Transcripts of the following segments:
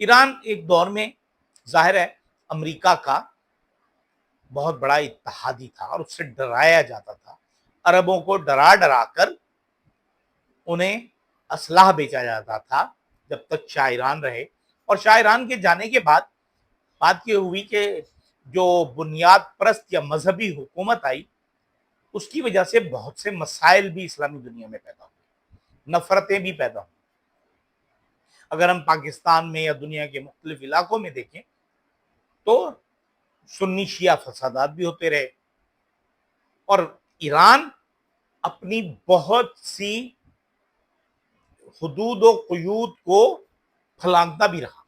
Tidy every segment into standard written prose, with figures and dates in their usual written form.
ایران ایک دور میں ظاہر ہے امریکہ کا بہت بڑا اتحادی تھا اور اس سے ڈرایا جاتا تھا. عربوں کو ڈرا ڈرا کر انہیں اسلحہ بیچا جاتا تھا جب تک شاہ ایران رہے. اور شاہ ایران کے جانے کے بعد بات یہ ہوئی کہ جو بنیاد پرست یا مذہبی حکومت آئی اس کی وجہ سے بہت سے مسائل بھی اسلامی دنیا میں پیدا ہوئے, نفرتیں بھی پیدا ہوئی. اگر ہم پاکستان میں یا دنیا کے مختلف علاقوں میں دیکھیں تو سنی شیعہ فسادات بھی ہوتے رہے, اور ایران اپنی بہت سی حدود و قیود کو پھلانگتا بھی رہا.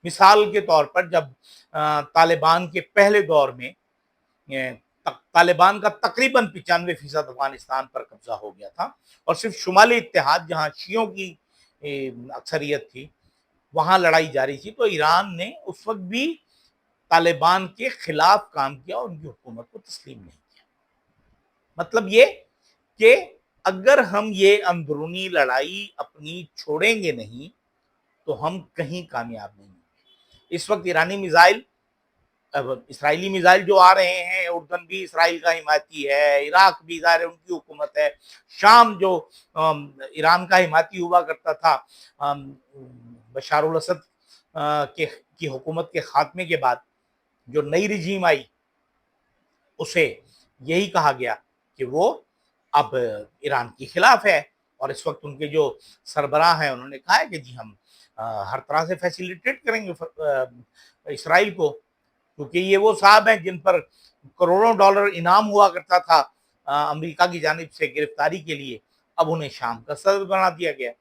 مثال کے طور پر جب طالبان کے پہلے دور میں طالبان کا تقریباً 95% افغانستان پر قبضہ ہو گیا تھا اور صرف شمالی اتحاد جہاں شیعوں کی اکثریت تھی وہاں لڑائی جاری تھی, تو ایران نے اس وقت بھی طالبان کے خلاف کام کیا اور ان کی حکومت کو تسلیم نہیں کیا. مطلب یہ کہ اگر ہم یہ اندرونی لڑائی اپنی چھوڑیں گے نہیں تو ہم کہیں کامیاب نہیں ہوں گے. اس وقت ایرانی میزائل, اسرائیلی میزائل جو آ رہے ہیں, اردن بھی اسرائیل کا حمایتی ہے, عراق بھی ظاہر ان کی حکومت ہے, شام جو ایران کا حمایتی ہوا کرتا تھا بشار الاسد کی حکومت کے خاتمے کے بعد جو نئی رجیم آئی اسے یہی کہا گیا کہ وہ اب ایران کے خلاف ہے. اور اس وقت ان کے جو سربراہ ہیں انہوں نے کہا ہے کہ جی ہم ہر طرح سے فیسیلیٹیٹ کریں گے اسرائیل کو, کیونکہ یہ وہ صاحب ہیں جن پر کروڑوں ڈالر انعام ہوا کرتا تھا امریکہ کی جانب سے گرفتاری کے لیے, اب انہیں شام کا صدر بنا دیا گیا.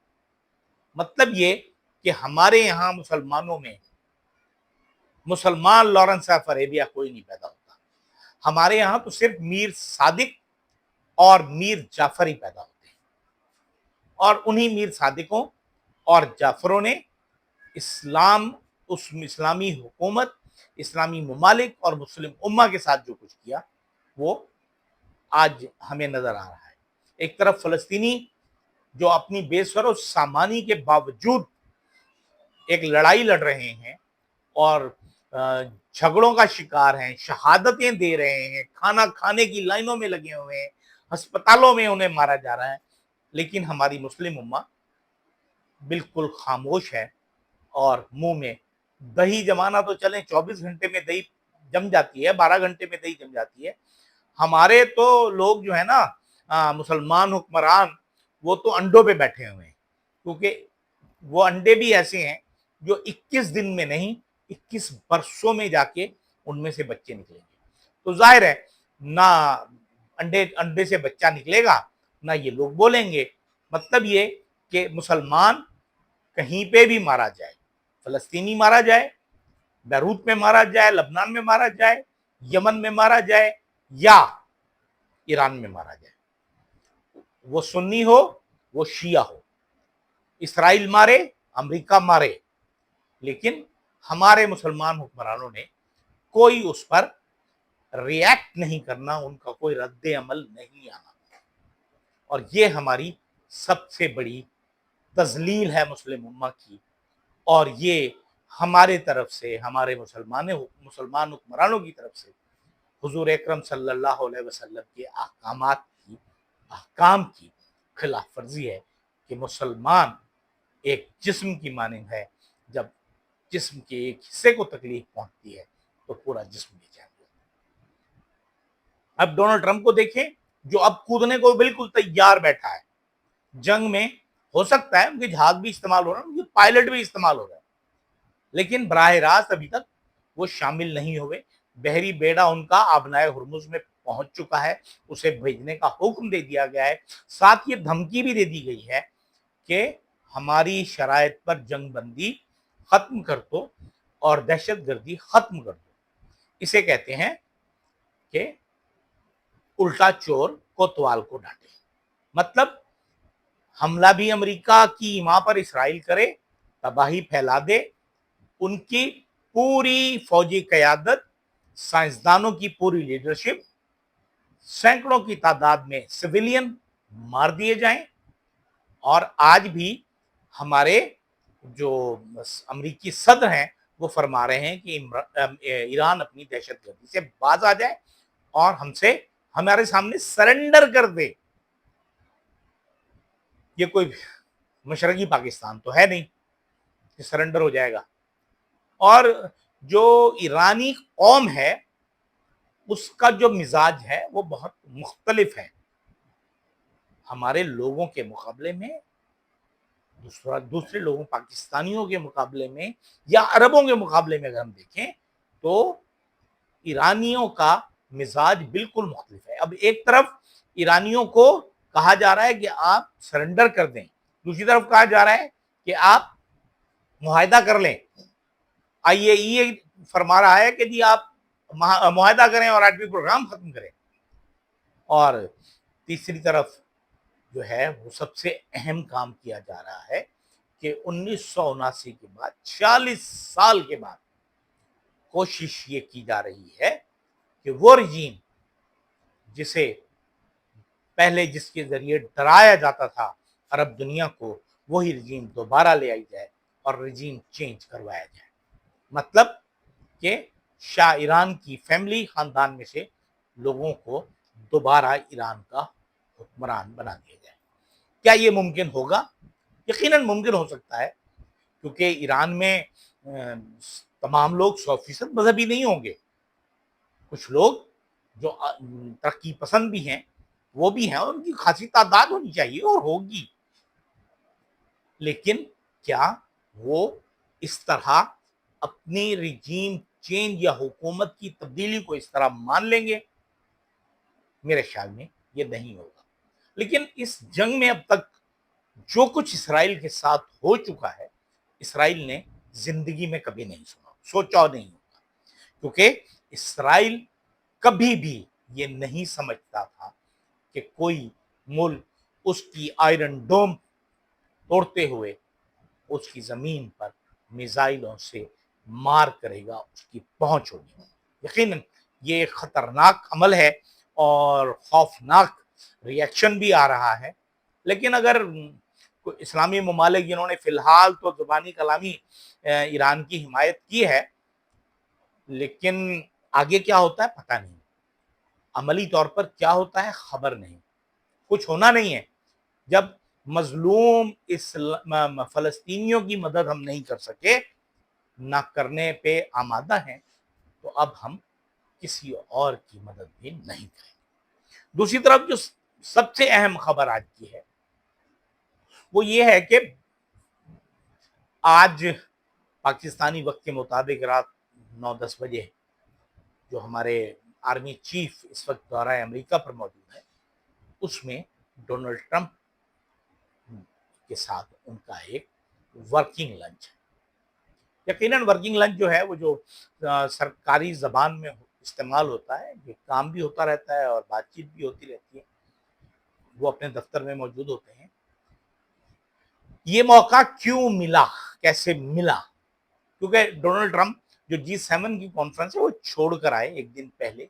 مطلب یہ کہ ہمارے یہاں مسلمانوں میں مسلمان لارنس آف اریبیا کوئی نہیں پیدا ہوتا. ہمارے یہاں تو صرف میر صادق اور میر جعفر ہی پیدا ہوتے ہیں, اور انہی میر صادقوں اور جعفروں نے اسلامی حکومت, اسلامی ممالک اور مسلم امہ کے ساتھ جو کچھ کیا وہ آج ہمیں نظر آ رہا ہے. ایک طرف فلسطینی جو اپنی بے سر و سامانی کے باوجود ایک لڑائی لڑ رہے ہیں اور جھگڑوں کا شکار ہیں, شہادتیں دے رہے ہیں, کھانا کھانے کی لائنوں میں لگے ہوئے ہیں, ہسپتالوں میں انہیں مارا جا رہا ہے, لیکن ہماری مسلم امہ بالکل خاموش ہے اور منہ میں دہی جمانا تو چلیں 24 گھنٹے میں دہی جم جاتی ہے, 12 گھنٹے میں دہی جم جاتی ہے. ہمارے تو لوگ جو ہے نا مسلمان حکمران وہ تو انڈوں پہ بیٹھے ہوئے ہیں, کیونکہ وہ انڈے بھی ایسے ہیں جو 21 دن میں نہیں 21 برسوں میں جا کے ان میں سے بچے نکلیں گے. تو ظاہر ہے نہ انڈے سے بچہ نکلے گا نہ یہ لوگ بولیں گے. مطلب یہ کہ مسلمان کہیں پہ بھی مارا جائے, فلسطینی مارا جائے, بیروت میں مارا جائے, لبنان میں مارا جائے, یمن میں مارا جائے یا ایران میں مارا جائے, وہ سنی ہو وہ شیعہ ہو, اسرائیل مارے امریکہ مارے, لیکن ہمارے مسلمان حکمرانوں نے کوئی اس پر ریاکٹ نہیں کرنا, ان کا کوئی رد عمل نہیں آنا. اور یہ ہماری سب سے بڑی تذلیل ہے مسلم امہ کی, اور یہ ہمارے طرف سے, ہمارے مسلمان حکمرانوں کی طرف سے حضور اکرم صلی اللہ علیہ وسلم کے احکام کی خلاف ورزی ہے کہ مسلمان ایک جسم کی مانند ہے, جب جسم کے ایک حصے کو تکلیف پہنچتی ہے تو پورا جسم بے چین ہوتا ہے. اب ڈونلڈ ٹرمپ کو دیکھیں جو اب کودنے کو بالکل تیار بیٹھا ہے. جنگ میں ہو سکتا ہے ان کے جہاز بھی استعمال ہو رہا ہے, ان کے پائلٹ بھی استعمال ہو رہا ہے, لیکن براہ راست ابھی تک وہ شامل نہیں ہوئے. بحری بیڑا ان کا آبنائے ہرمز میں پہنچ چکا ہے, اسے بھیجنے کا حکم دے دیا گیا ہے. ساتھ یہ دھمکی بھی دے دی گئی ہے کہ ہماری شرائط پر جنگ بندی ختم کر دو اور دہشت گردی ختم کر دو. اسے کہتے ہیں کہ الٹا چور کوتوال کو ڈانٹے. مطلب حملہ بھی امریکہ کی ایما پر اسرائیل کرے, تباہی پھیلا دے, ان کی پوری فوجی قیادت, سائنسدانوں کی پوری لیڈرشپ, سینکڑوں کی تعداد میں سویلین مار دیے جائیں. اور آج بھی ہمارے جو امریکی صدر ہیں وہ فرما رہے ہیں کہ ایران اپنی دہشت گردی سے باز آ جائے اور ہمارے سامنے سرنڈر کر دے. یہ کوئی مشرقی پاکستان تو ہے نہیں کہ سرنڈر ہو جائے گا. اور جو ایرانی قوم ہے اس کا جو مزاج ہے وہ بہت مختلف ہے ہمارے لوگوں کے مقابلے میں. دوسرے لوگوں پاکستانیوں کے مقابلے میں یا عربوں کے مقابلے میں اگر ہم دیکھیں تو ایرانیوں کا مزاج بالکل مختلف ہے. اب ایک طرف ایرانیوں کو کہا جا رہا ہے کہ آپ سرنڈر کر دیں, دوسری طرف کہا جا رہا ہے کہ آپ معاہدہ کر لیں. IAEA فرما رہا ہے کہ جی آپ معاہدہ کریں اور ایٹمی پروگرام ختم کریں. اور تیسری طرف جو ہے وہ سب سے اہم کام کیا جا رہا ہے کہ 1979 کے بعد 40 سال کے بعد کوشش یہ کی جا رہی ہے کہ وہ رجیم جسے پہلے جس کے ذریعے ڈرایا جاتا تھا عرب دنیا کو, وہی رجیم دوبارہ لے آئی جائے اور رجیم چینج کروایا جائے. مطلب کہ شاہ ایران کی فیملی خاندان میں سے لوگوں کو دوبارہ ایران کا حکمران بنا دیا جائے. کیا یہ ممکن ہوگا؟ یقیناً ممکن ہو سکتا ہے, کیونکہ ایران میں تمام لوگ 100% مذہبی نہیں ہوں گے. کچھ لوگ جو ترقی پسند بھی ہیں وہ بھی ہیں, اور ان کی خاصی تعداد ہونی چاہیے اور ہوگی. لیکن کیا وہ اس طرح اپنی رجیم چینج یا حکومت کی تبدیلی کو اس طرح مان لیں گے؟ میرے خیال میں یہ نہیں ہوگا. لیکن اس جنگ میں اب تک جو کچھ اسرائیل کے ساتھ ہو چکا ہے, اسرائیل نے زندگی میں کبھی نہیں سوچا نہیں ہوگا, کیونکہ اسرائیل کبھی بھی یہ نہیں سمجھتا تھا کہ کوئی ملک اس کی آئرن ڈوم توڑتے ہوئے اس کی زمین پر میزائلوں سے مار کرے گا, اس کی پہنچ ہوگی. یقیناً یہ ایک خطرناک عمل ہے اور خوفناک ریئیکشن بھی آ رہا ہے. لیکن اگر اسلامی ممالک جنہوں نے فی الحال تو زبانی کلامی ایران کی حمایت کی ہے, لیکن آگے کیا ہوتا ہے پتہ نہیں, عملی طور پر کیا ہوتا ہے خبر نہیں, کچھ ہونا نہیں ہے. جب مظلوم فلسطینیوں کی مدد ہم نہیں کر سکے, نہ کرنے پہ آمادہ ہیں, تو اب ہم کسی اور کی مدد بھی نہیں کریں. دوسری طرف جو سب سے اہم خبر آج کی ہے وہ یہ ہے کہ آج پاکستانی وقت کے مطابق رات 9-10 بجے جو ہمارے آرمی چیف اس وقت دورہ امریکہ پر موجود ہے, اس میں ڈونلڈ ٹرمپ کے ساتھ ان کا ایک ورکنگ لنچ ہے. یقیناً ورکنگ لنچ جو ہے وہ جو سرکاری زبان میں استعمال ہوتا ہے, یہ کام بھی ہوتا رہتا ہے اور بات چیت بھی ہوتی رہتی ہے, وہ اپنے دفتر میں موجود ہوتے ہیں. یہ موقع کیوں ملا, کیسے ملا؟ کیونکہ ڈونلڈ ٹرمپ جو G7 کی کانفرنس ہے وہ چھوڑ کر آئے ایک دن پہلے,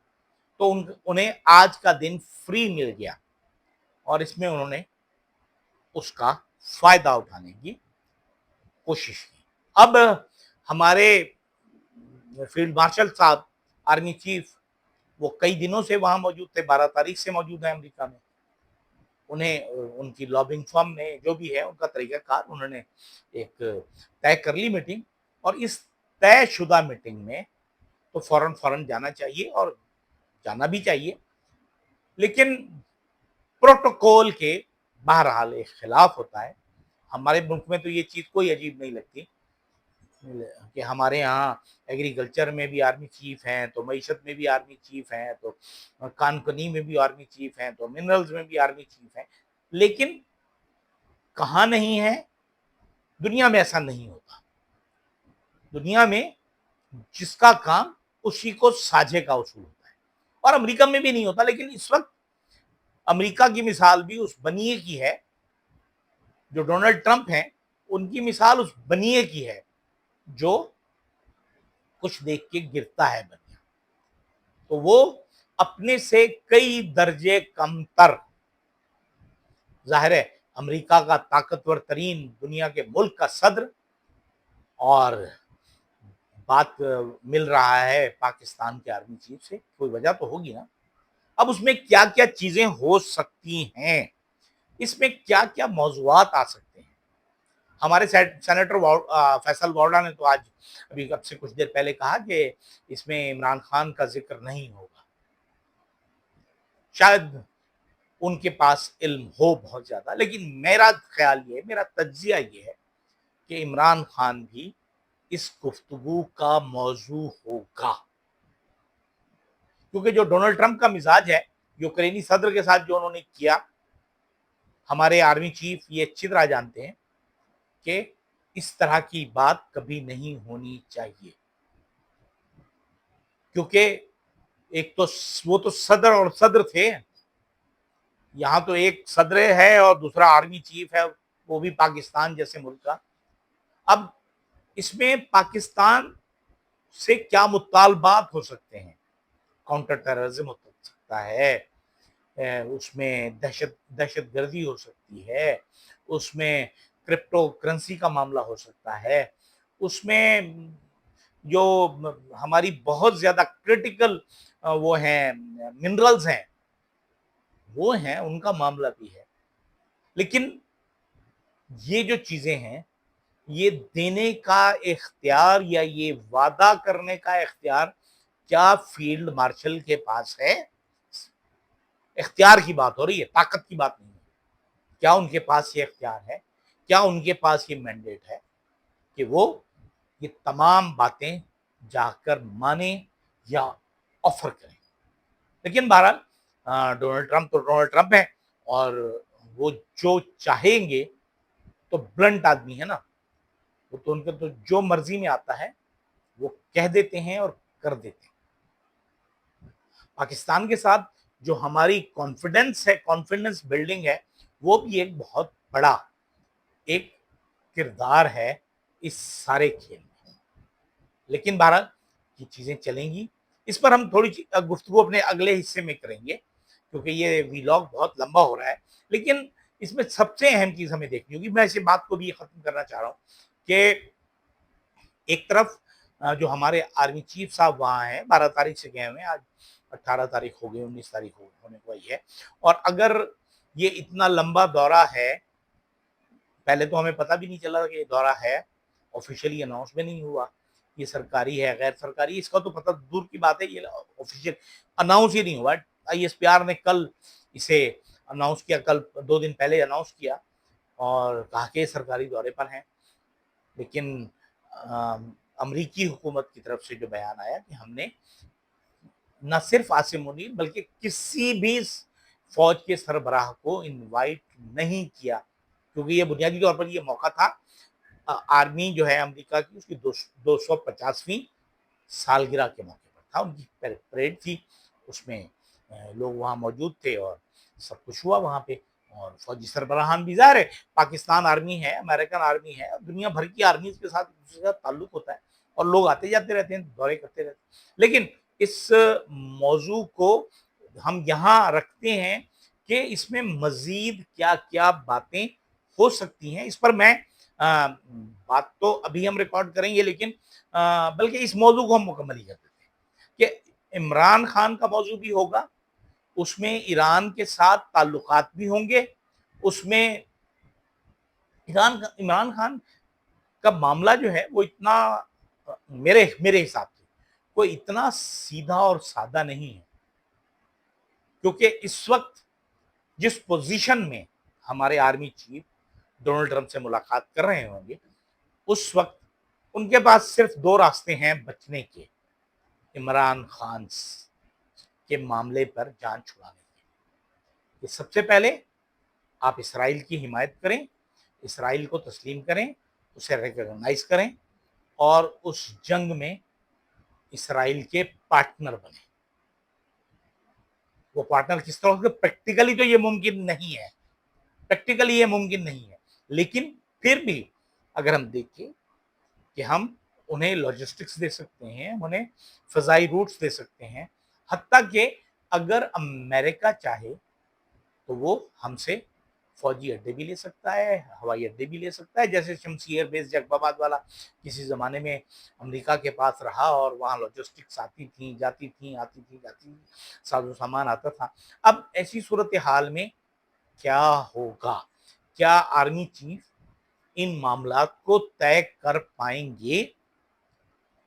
تو انہیں آج کا دن فری مل گیا اور اس میں انہوں نے اس کا فائدہ اٹھانے کی کوشش کی. اب ہمارے فیلڈ مارشل صاحب آرمی چیف وہ کئی دنوں سے وہاں موجود تھے, 12 تاریخ سے موجود ہیں امریکہ میں. انہیں ان کی لابنگ فرم میں جو بھی ہے ان کا طریقہ کار انہوں نے ایک طے کر لی میٹنگ, اور اس طے شدہ میٹنگ میں تو فوراً جانا چاہیے اور جانا بھی چاہیے. لیکن پروٹوکول کے بہرحال ایک خلاف ہوتا ہے. ہمارے ملک میں تو یہ چیز کوئی عجیب نہیں لگتی کہ ہمارے یہاں ایگریکلچر میں بھی آرمی چیف ہیں, تو معیشت میں بھی آرمی چیف ہیں, تو کانکنی میں بھی آرمی چیف ہیں, تو منرلز میں بھی آرمی چیف ہیں. لیکن کہاں نہیں ہے, دنیا میں ایسا نہیں ہوتا. دنیا میں جس کا کام اسی کو ساجھے کا اصول ہوتا ہے, اور امریکہ میں بھی نہیں ہوتا. لیکن اس وقت امریکہ کی مثال بھی اس بنیے کی ہے, جو ڈونلڈ ٹرمپ ہیں ان کی مثال اس بنیے کی ہے جو کچھ دیکھ کے گرتا ہے بنیا, تو وہ اپنے سے کئی درجے کم تر. ظاہر ہے امریکہ کا طاقتور ترین دنیا کے ملک کا صدر اور بات مل رہا ہے پاکستان کے آرمی چیف سے، کوئی وجہ تو ہوگی نا۔ اب اس میں کیا کیا چیزیں ہو سکتی ہیں، اس میں کیا کیا موضوعات آ سکتے ہیں۔ ہمارے سینیٹر فیصل وارڈا نے تو آج ابھی اب سے کچھ دیر پہلے کہا کہ اس میں عمران خان کا ذکر نہیں ہوگا۔ شاید ان کے پاس علم ہو بہت زیادہ، لیکن میرا خیال یہ، میرا تجزیہ یہ ہے کہ عمران خان بھی اس گفتگو کا موضوع ہوگا، کیونکہ جو ڈونلڈ ٹرمپ کا مزاج ہے، یوکرینی صدر کے ساتھ جو انہوں نے کیا، ہمارے آرمی چیف یہ اچھی طرح جانتے ہیں کہ اس طرح کی بات کبھی نہیں ہونی چاہیے، کیونکہ ایک تو وہ تو صدر اور صدر تھے، یہاں تو ایک صدر ہے اور دوسرا آرمی چیف ہے، وہ بھی پاکستان جیسے ملک کا۔ اب اس میں پاکستان سے کیا مطالبات ہو سکتے ہیں؟ کاؤنٹر ٹیررزم ہو سکتا ہے، اس میں دہشت گردی ہو سکتی ہے، اس میں کرپٹو کرنسی کا معاملہ ہو سکتا ہے، اس میں جو ہماری بہت زیادہ کرٹیکل وہ ہیں منرلز ہیں وہ ہیں، ان کا معاملہ بھی ہے۔ لیکن یہ جو چیزیں ہیں، یہ دینے کا اختیار یا یہ وعدہ کرنے کا اختیار کیا فیلڈ مارشل کے پاس ہے؟ اختیار کی بات ہو رہی ہے، طاقت کی بات نہیں ہے۔ کیا ان کے پاس یہ اختیار ہے؟ کیا ان کے پاس یہ مینڈیٹ ہے کہ وہ یہ تمام باتیں جا کر مانیں یا آفر کریں؟ لیکن بہرحال ڈونلڈ ٹرمپ تو ڈونلڈ ٹرمپ ہے، اور وہ جو چاہیں گے تو بلنٹ آدمی ہے نا، وہ تو ان کے تو جو مرضی میں آتا ہے وہ کہہ دیتے ہیں اور کر دیتے ہیں۔ پاکستان کے ساتھ جو ہماری کانفیڈنس ہے، کانفیڈنس بلڈنگ ہے، وہ بھی ایک بہت بڑا ایک کردار ہے اس سارے کھیل میں۔ لیکن بہرحال یہ چیزیں چلیں گی، اس پر ہم تھوڑی گفتگو اپنے اگلے حصے میں کریں گے، کیونکہ یہ ویلاگ بہت لمبا ہو رہا ہے۔ لیکن اس میں سب سے اہم چیز ہمیں دیکھنی ہوگی، میں اسی بات کو بھی ختم کرنا چاہ رہا ہوں کہ ایک طرف جو ہمارے آرمی چیف صاحب وہاں ہیں، 12 تاریخ سے گئے ہوئے ہیں، آج 18 تاریخ ہو گئی، 19 تاریخ ہونے کو ہی ہے، اور اگر یہ اتنا لمبا دورہ ہے، پہلے تو ہمیں پتہ بھی نہیں چلا کہ یہ دورہ ہے، آفیشیلی اناؤنس بھی نہیں ہوا، یہ سرکاری ہے غیر سرکاری، اس کا تو پتہ دور کی بات ہے، یہ آفیشیل اناؤنس ہی نہیں ہوا۔ آئی ایس پی آر نے کل اسے اناؤنس کیا، کل 2 دن پہلے اناؤنس کیا اور کہا کہ سرکاری دورے پر ہیں۔ لیکن امریکی حکومت کی طرف سے جو بیان آیا کہ ہم نے نہ صرف عاصم منیر بلکہ کسی بھی فوج کے سربراہ کو انوائٹ نہیں کیا، کیونکہ یہ بنیادی طور پر یہ موقع تھا، آرمی جو ہے امریکہ کی، اس کی 250ویں سالگرہ کے موقع پر تھا، ان کی پریڈ تھی، اس میں لوگ وہاں موجود تھے اور سب کچھ ہوا وہاں پہ، اور فوجی سربراہان بھی، ظاہر ہے پاکستان آرمی ہے، امریکن آرمی ہے، دنیا بھر کی آرمیز کے ساتھ دوسرے کے ساتھ تعلق ہوتا ہے اور لوگ آتے جاتے رہتے ہیں، دورے کرتے رہتے ہیں۔ لیکن اس موضوع کو ہم یہاں رکھتے ہیں کہ اس میں مزید کیا کیا باتیں ہو سکتی ہیں، اس پر میں بات تو ابھی ہم ریکارڈ کریں گے، لیکن بلکہ اس موضوع کو ہم مکمل ہی کر دیتے ہیں کہ عمران خان کا موضوع بھی ہوگا، اس میں ایران کے ساتھ تعلقات بھی ہوں گے، اس میں عمران خان کا معاملہ جو ہے وہ اتنا میرے حساب سے کوئی اتنا سیدھا اور سادہ نہیں ہے، کیونکہ اس وقت جس پوزیشن میں ہمارے آرمی چیف ڈونلڈ ٹرمپ سے ملاقات کر رہے ہوں گے، اس وقت ان کے پاس صرف 2 راستے ہیں بچنے کے، عمران خان کے معاملے پر جان چھڑانے کے۔ کہ سب سے پہلے آپ اسرائیل کی حمایت کریں، اسرائیل کو تسلیم کریں، اسے ریکگنائز کریں اور اس جنگ میں اسرائیل کے پارٹنر بنیں۔ وہ پارٹنر کس طرح سے؟ پریکٹیکلی تو یہ ممکن نہیں ہے، پریکٹیکلی یہ ممکن نہیں ہے، لیکن پھر بھی اگر ہم دیکھیں کہ ہم انہیں لاجسٹکس دے سکتے ہیں، انہیں فضائی روٹس دے سکتے ہیں، حتیٰ کہ اگر امریکہ چاہے تو وہ ہم سے فوجی اڈے بھی لے سکتا ہے، ہوائی اڈے بھی لے سکتا ہے، جیسے شمسی ایئر بیس جیک آباد والا کسی زمانے میں امریکہ کے پاس رہا اور وہاں لاجسٹکس آتی تھیں، جاتی تھیں، آتی تھیں، جاتی تھیں، ساز و سامان آتا تھا۔ اب ایسی صورتحال میں کیا ہوگا؟ کیا آرمی چیف ان معاملات کو طے کر پائیں گے؟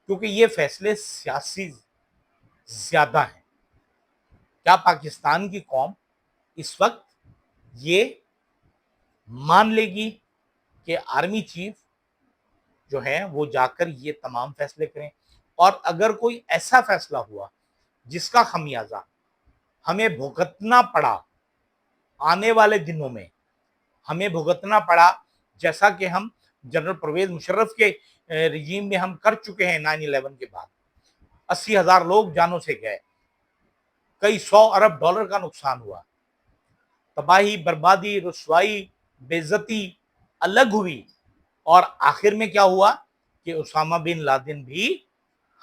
کیونکہ یہ فیصلے سیاسی زیادہ ہیں۔ کیا پاکستان کی قوم اس وقت یہ مان لے گی کہ آرمی چیف جو ہے وہ جا کر یہ تمام فیصلے کریں؟ اور اگر کوئی ایسا فیصلہ ہوا جس کا خمیازہ ہمیں بھگتنا پڑا آنے والے دنوں میں، ہمیں بھگتنا پڑا جیسا کہ ہم جنرل پرویز مشرف کے رجیم میں ہم کر چکے ہیں 9/11 کے بعد، 80,000 لوگ جانوں سے گئے، کئی 100 ارب ڈالر کا نقصان ہوا، تباہی، بربادی، رسوائی، بے عزتی الگ ہوئی، اور آخر میں کیا ہوا کہ اسامہ بن لادن بھی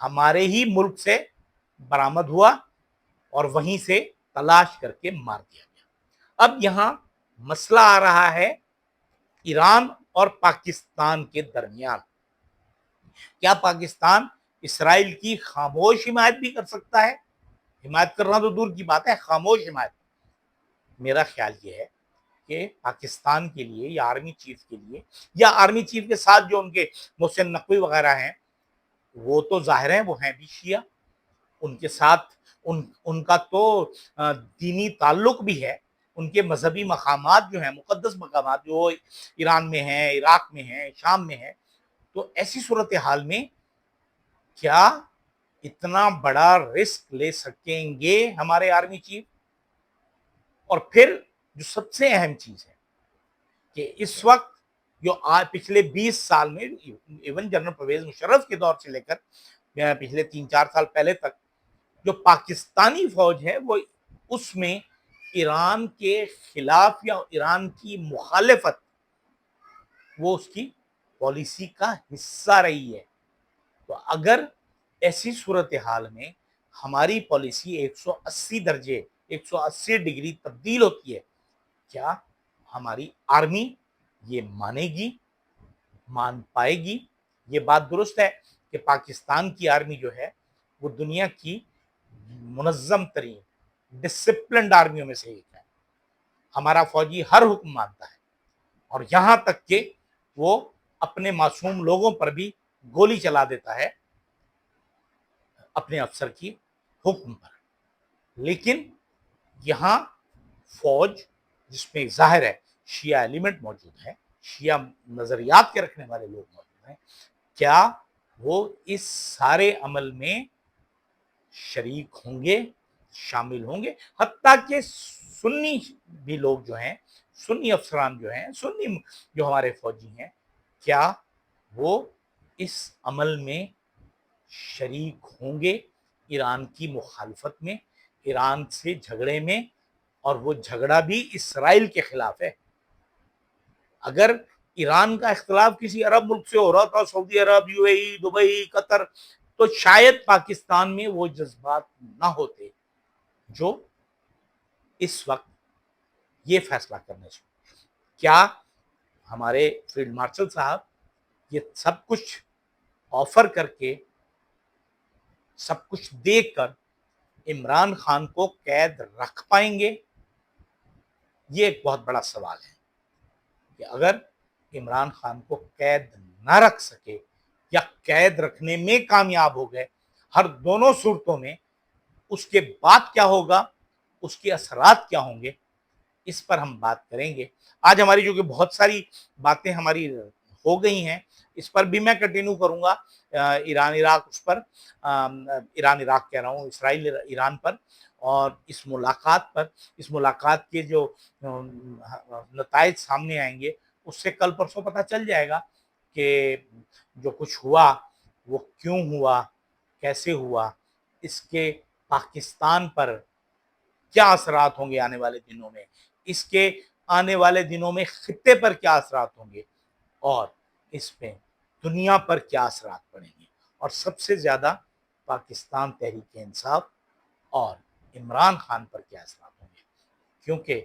ہمارے ہی ملک سے برآمد ہوا اور وہیں سے تلاش کر کے مار دیا گیا۔ اب یہاں مسئلہ آ رہا ہے ایران اور پاکستان کے درمیان۔ کیا پاکستان اسرائیل کی خاموش حمایت بھی کر سکتا ہے؟ حمایت کرنا تو دور کی بات ہے، خاموش حمایت۔ میرا خیال یہ ہے کہ پاکستان کے لیے یا آرمی چیف کے لیے یا آرمی چیف کے ساتھ جو ان کے محسن نقوی وغیرہ ہیں وہ تو ظاہر ہیں وہ ہیں بھی شیعہ، ان کے ساتھ ان کا تو دینی تعلق بھی ہے، ان کے مذہبی مقامات جو ہیں، مقدس مقامات جو ایران میں ہیں، عراق میں ہیں، شام میں ہیں۔ تو ایسی صورتحال میں کیا اتنا بڑا رسک لے سکیں گے ہمارے آرمی چیف؟ اور پھر جو سب سے اہم چیز ہے کہ اس وقت جو پچھلے 20 سال میں ایون جنرل پرویز مشرف کے دور سے لے کر پچھلے 3-4 سال پہلے تک جو پاکستانی فوج ہے وہ اس میں ایران کے خلاف یا ایران کی مخالفت وہ اس کی پالیسی کا حصہ رہی ہے۔ تو اگر ایسی صورتحال میں ہماری پالیسی 180 ڈگری تبدیل ہوتی ہے، کیا ہماری آرمی یہ مانے گی، مان پائے گی؟ یہ بات درست ہے کہ پاکستان کی آرمی جو ہے وہ دنیا کی منظم ترین ڈسپلنڈ آرمیوں میں سے ایک ہے۔ ہمارا فوجی ہر حکم مانتا ہے، اور یہاں تک کہ وہ اپنے معصوم لوگوں پر بھی گولی چلا دیتا ہے اپنے افسر کی حکم پر۔ لیکن یہاں فوج جس میں ظاہر ہے شیعہ ایلیمنٹ موجود ہے، شیعہ نظریات کے رکھنے والے لوگ موجود ہیں، کیا وہ اس سارے عمل میں شریک ہوں گے، شامل ہوں گے؟ حتیٰ کہ سنی بھی لوگ جو ہیں، سنی افسران جو ہیں، سنی جو ہمارے فوجی ہیں، کیا وہ اس عمل میں شریک ہوں گے ایران کی مخالفت میں، ایران سے جھگڑے میں؟ اور وہ جھگڑا بھی اسرائیل کے خلاف ہے۔ اگر ایران کا اختلاف کسی عرب ملک سے ہو رہا تھا، سعودی عرب، یو اے ای، دبئی، قطر، تو شاید پاکستان میں وہ جذبات نہ ہوتے جو اس وقت یہ فیصلہ کرنے سے۔ کیا ہمارے فیلڈ مارشل صاحب یہ سب کچھ آفر کر کے، سب کچھ دیکھ کر عمران خان کو قید رکھ پائیں گے؟ یہ ایک بہت بڑا سوال ہے کہ اگر عمران خان کو قید نہ رکھ سکے یا قید رکھنے میں کامیاب ہو گئے، ہر دونوں صورتوں میں اس کے بعد کیا ہوگا، اس کے اثرات کیا ہوں گے، اس پر ہم بات کریں گے۔ آج ہماری جو کہ بہت ساری باتیں ہماری ہو گئی ہیں، اس پر بھی میں کنٹینیو کروں گا، ایران عراق اس پر، ایران عراق کہہ رہا ہوں، اسرائیل ایران پر، اور اس ملاقات کے جو نتائج سامنے آئیں گے اس سے کل پرسوں پتہ چل جائے گا کہ جو کچھ ہوا وہ کیوں ہوا، کیسے ہوا، اس کے پاکستان پر کیا اثرات ہوں گے آنے والے دنوں میں، اس کے آنے والے دنوں میں خطے پر کیا اثرات ہوں گے، اور اس پہ دنیا پر کیا اثرات پڑیں گے، اور سب سے زیادہ پاکستان تحریک انصاف اور عمران خان پر کیا اثرات ہوں گے۔ کیونکہ